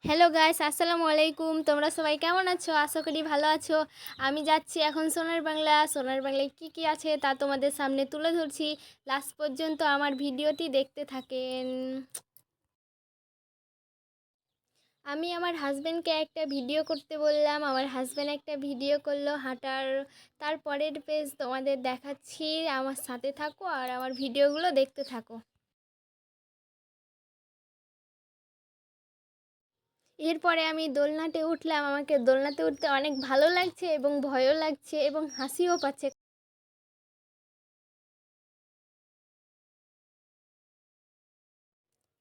Hello guys, আসসালামু আলাইকুম। তোমরা সবাই কেমন আছো? আশা করি ভালো আছো। আমি যাচ্ছি এখন সোনার বাংলা। সোনার বাংলায় কী কী আছে তা তোমাদের সামনে তুলে ধরছি। লাস্ট পর্যন্ত আমার ভিডিওটি দেখতে থাকেন। আমি আমার হাজব্যান্ডকে একটা ভিডিও করতে বললাম, আমার হাজব্যান্ড একটা ভিডিও করলো হাঁটার। তারপরের পেজ তোমাদের দেখাচ্ছি, আমার সাথে থাকো আর আমার ভিডিওগুলো দেখতে থাকো। এরপরে আমি দোলনাতে উঠলাম। আমাকে দোলনাতে উঠতে অনেক ভালো লাগছে এবং ভয়ও লাগছে এবং হাসিও পাচ্ছে।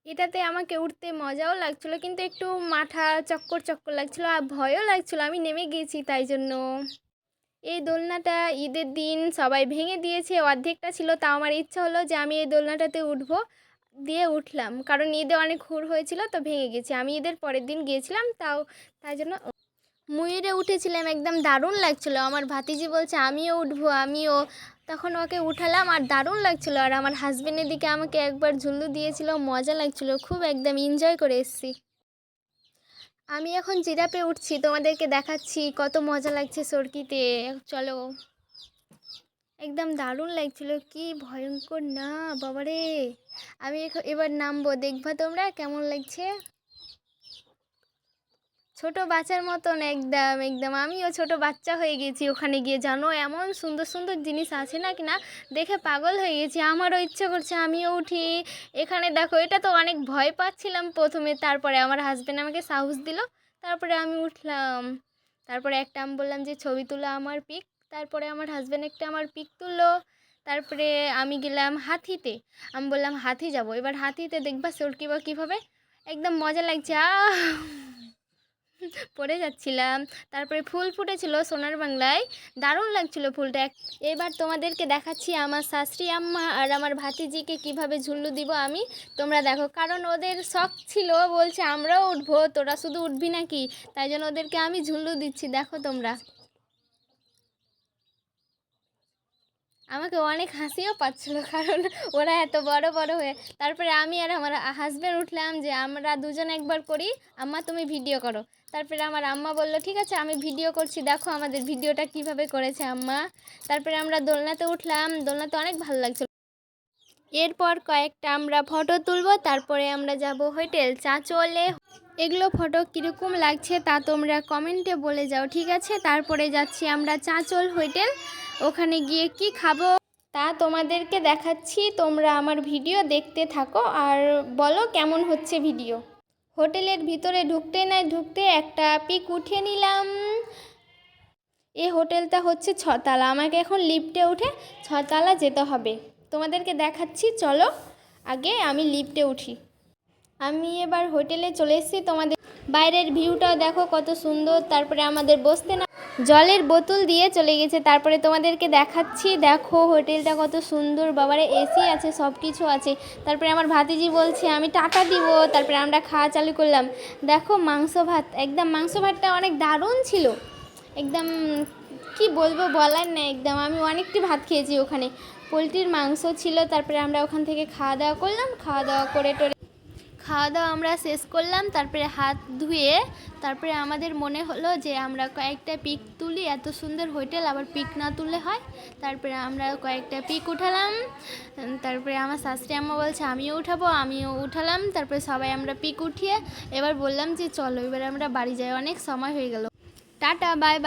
এটাতে আমাকে উঠতে মজাও লাগছিলো, কিন্তু একটু মাথা চক্কর চক্কর লাগছিলো আর ভয়ও লাগছিলো। আমি নেমে গিয়েছি তাই জন্য। এই দোলনাটা ঈদের দিন সবাই ভেঙে দিয়েছে, অর্ধেকটা ছিল, তাও আমার ইচ্ছা হলো যে আমি এই দোলনাটাতে উঠবো, দিয়ে উঠলাম। কারণ ঈদে অনেক হুড় হয়েছিল তো ভেঙে গেছে। আমি ঈদের পরের দিন গিয়েছিলাম, তাই জন্য ময়ূরে উঠেছিলাম, একদম দারুণ লাগছিলো। আমার ভাতিজি বলছে আমিও উঠবো, আমিও। তখন ওকে উঠালাম আর দারুণ লাগছিলো। আর আমার হাজবেন্ডের দিকে আমাকে একবার ঝুল্লু দিয়েছিল, মজা লাগছিলো খুব, একদম এনজয় করে এসেছি। আমি এখন জিরাপে উঠছি, তোমাদেরকে দেখাচ্ছি কত মজা লাগছে সরকিতে। চলো, একদম দারুণ লাগছিল, কি ভয়ঙ্কর না বাবারে। আমি এবার নামবো, দেখবা তোমরা কেমন লাগছে। ছোট বাচ্চার মতন, একদম একদম আমিও ছোট বাচ্চা হয়ে গেছি ওখানে গিয়ে। জানো, এমন সুন্দর সুন্দর জিনিস আছে না কিনা, দেখে পাগল হয়ে গেছি। আমারও ইচ্ছে করছে আমিও উঠি। এখানে দেখো, এটা তো অনেক ভয় পাচ্ছিলাম প্রথমে, তারপরে আমার হাজব্যান্ড আমাকে সাহস দিল, তারপরে আমি উঠলাম। তারপরে একটা আমি বললাম যে ছবি তুলো আমার পিক, তারপরে আমার হাজব্যান্ড একটা আমার পিক তুললো। তারপরে আমি গেলাম হাতিতে। আমি বললাম হাতি যাব, এবার হাতিতে দেখবা চড়কিবা কীভাবে, একদম মজা লাগছে। পড়ে যাচ্ছিলাম। তারপরে ফুল ফুটেছিল সোনার বাংলায়, দারুণ লাগছিল ফুলটা। এবার তোমাদেরকে দেখাচ্ছি আমার শাশুড়ি আম্মা আর আমার ভাতিজিকে কিভাবে ঝুল্লু দিব আমি। তোমরা দেখো, কারণ ওদের শখ ছিল, বলছে আমরাও উঠবো, তোরা শুধু উঠবি নাকি, তাই জন্য ওদেরকে আমি ঝুল্লু দিচ্ছি। দেখো তোমরা, আমাকে অনেক হাসিও পাচ্ছিলো, কারণ ওরা এত বড় বড় হয়ে। তারপরে আমি আর আমার হাজব্যান্ড উঠলাম যে আমরা দুজন একবার করি, আম্মা তুমি ভিডিও করো। তারপরে আমার আম্মা বললো ঠিক আছে আমি ভিডিও করছি, দেখো আমাদের ভিডিওটা কিভাবে করেছে আম্মা। তারপরে আমরা দোলনাতে উঠলাম, দোলনাতে অনেক ভালো লাগছিল। এরপর কয়েকটা আমরা ফটো তুলবো, তারপরে আমরা যাব হোটেল চাঁচলে। এগুলো ফটো কীরকম লাগছে তা তোমরা কমেন্টে বলে যাও, ঠিক আছে। তারপরে যাচ্ছি আমরা চাঁচল হোটেল, ওখানে গিয়ে কি খাবো তা তোমাদেরকে দেখাচ্ছি। তোমরা আমার ভিডিও দেখতে থাকো আর বলো কেমন হচ্ছে ভিডিও। হোটেলের ভিতরে ঢুকতে একটা পিক উঠিয়ে নিলাম। এই হোটেলটা হচ্ছে 6 তলা, আমাকে এখন লিফটে উঠে 6 তলা যেতে হবে। তোমাদেরকে দেখাচ্ছি, চলো আগে আমি লিফটে উঠি। আমি এবার হোটেলে চলে এসেছি, তোমাদের বাইরের ভিউটাও দেখো কত সুন্দর। তারপরে আমাদের বসতে না জলের বোতল দিয়ে চলে গেছে। তারপরে তোমাদেরকে দেখাচ্ছি, দেখো হোটেলটা কত সুন্দর বাবারে, এসি আছে, সব কিছু আছে। তারপরে আমার ভাতিজি বলছে আমি টাকা দিব, তারপরে আমরা খাওয়া চালু করলাম। দেখো মাংস ভাত, একদম মাংস ভাতটা অনেক দারুণ ছিল, একদম কি বলবো বলার নেই। একদম আমি অনেকটি ভাত খেয়েছি ওখানে, পোলট্রির মাংস ছিল। তারপরে আমরা ওখান থেকে খাওয়া দাওয়া করলাম, খাওয়া দাওয়া আমরা শেষ করলাম। তারপরে হাত ধুয়ে তারপরে আমাদের মনে হলো যে আমরা কয়েকটা পিক তুলি, এত সুন্দর হোটেল আবার পিক না তুললে হয়। তারপরে আমরা কয়েকটা পিক উঠালাম। তারপরে আমার শাশুড়ি আম্মা বলছে আমিও উঠালাম। তারপরে সবাই আমরা পিক উঠিয়ে এবার বললাম যে চলো এবার আমরা বাড়ি যাই, অনেক সময় হয়ে গেল, টাটা বাই বাই।